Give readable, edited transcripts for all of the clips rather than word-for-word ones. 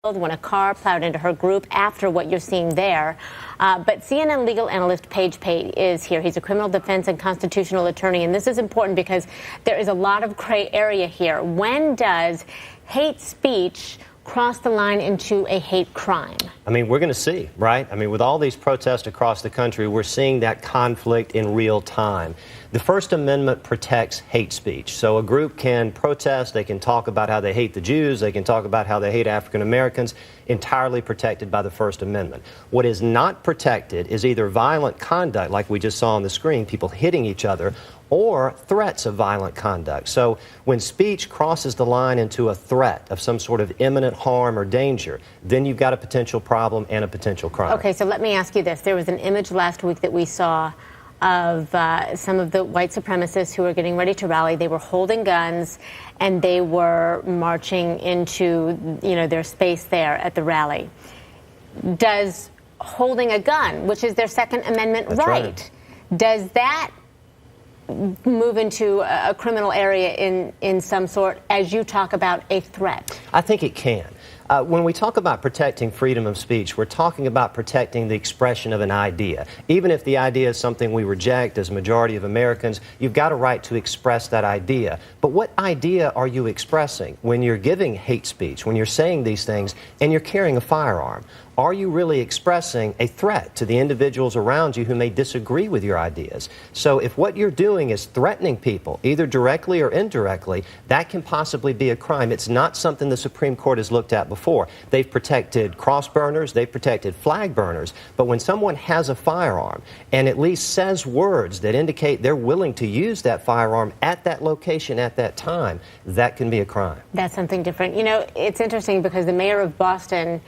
when a car plowed into her group after what you're seeing there. But CNN legal analyst Pate is here. He's a criminal defense and constitutional attorney. And this is important because there is a lot of gray area here. When does hate speech cross the line into a hate crime? I mean, we're going to see, right? I mean, with all these protests across the country, we're seeing that conflict in real time. The First Amendment protects hate speech. So a group can protest, they can talk about how they hate the Jews, they can talk about how they hate African Americans, entirely protected by the First Amendment. What is not protected is either violent conduct, like we just saw on the screen, people hitting each other, or threats of violent conduct. So when speech crosses the line into a threat of some sort of imminent harm or danger, then you've got a potential problem and a potential crime. Okay, so let me ask you this. There was an image last week that we saw of some of the white supremacists who were getting ready to rally. They were holding guns and they were marching into, their space there at the rally. Does holding a gun, which is their Second Amendment right, does that move into a criminal area in some sort, as you talk about a threat? I think it can. When we talk about protecting freedom of speech, we're talking about protecting the expression of an idea. Even if the idea is something we reject as a majority of Americans, you've got a right to express that idea. But what idea are you expressing when you're giving hate speech, when you're saying these things and you're carrying a firearm? Are you really expressing a threat to the individuals around you who may disagree with your ideas? So if what you're doing is threatening people, either directly or indirectly, that can possibly be a crime. It's not something the Supreme Court has looked at before. They've protected cross burners, they've protected flag burners, but when someone has a firearm and at least says words that indicate they're willing to use that firearm at that location at that time, that can be a crime. That's something different. It's interesting because the mayor of Boston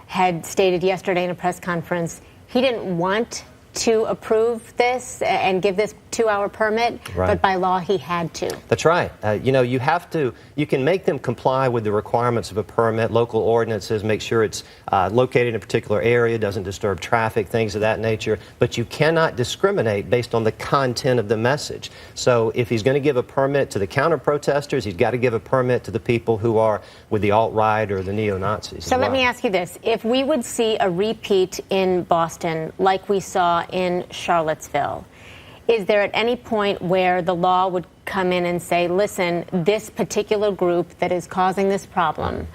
had stated yesterday in a press conference he didn't want to approve this and give this 2-hour permit, but by law he had to. That's right. You can make them comply with the requirements of a permit, local ordinances, make sure it's located in a particular area, doesn't disturb traffic, things of that nature, but you cannot discriminate based on the content of the message. So if he's going to give a permit to the counter-protesters, he's got to give a permit to the people who are with the alt-right or the neo-Nazis. So let me ask you this. If we would see a repeat in Boston like we saw in Charlottesville, is there at any point where the law would come in and say, listen, this particular group that is causing this problem,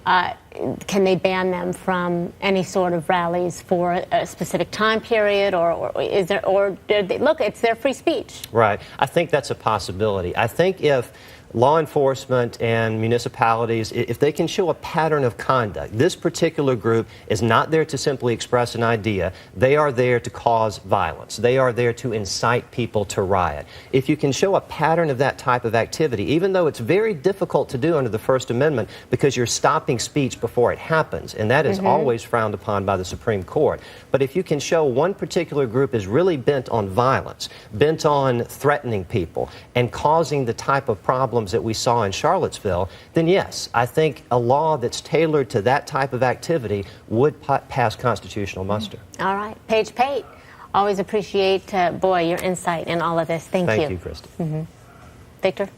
can they ban them from any sort of rallies for a specific time period, or look, it's their free speech? Right. I think that's a possibility. I think if law enforcement and municipalities, if they can show a pattern of conduct, this particular group is not there to simply express an idea. They are there to cause violence. They are there to incite people to riot. If you can show a pattern of that type of activity, even though it's very difficult to do under the First Amendment because you're stopping speech before it happens, and that is always frowned upon by the Supreme Court. But if you can show one particular group is really bent on violence, bent on threatening people, and causing the type of problem that we saw in Charlottesville, then yes, I think a law that's tailored to that type of activity would pass constitutional muster. All right. Pate, always appreciate, your insight in all of this. Thank you. Thank you, Krista. Victor?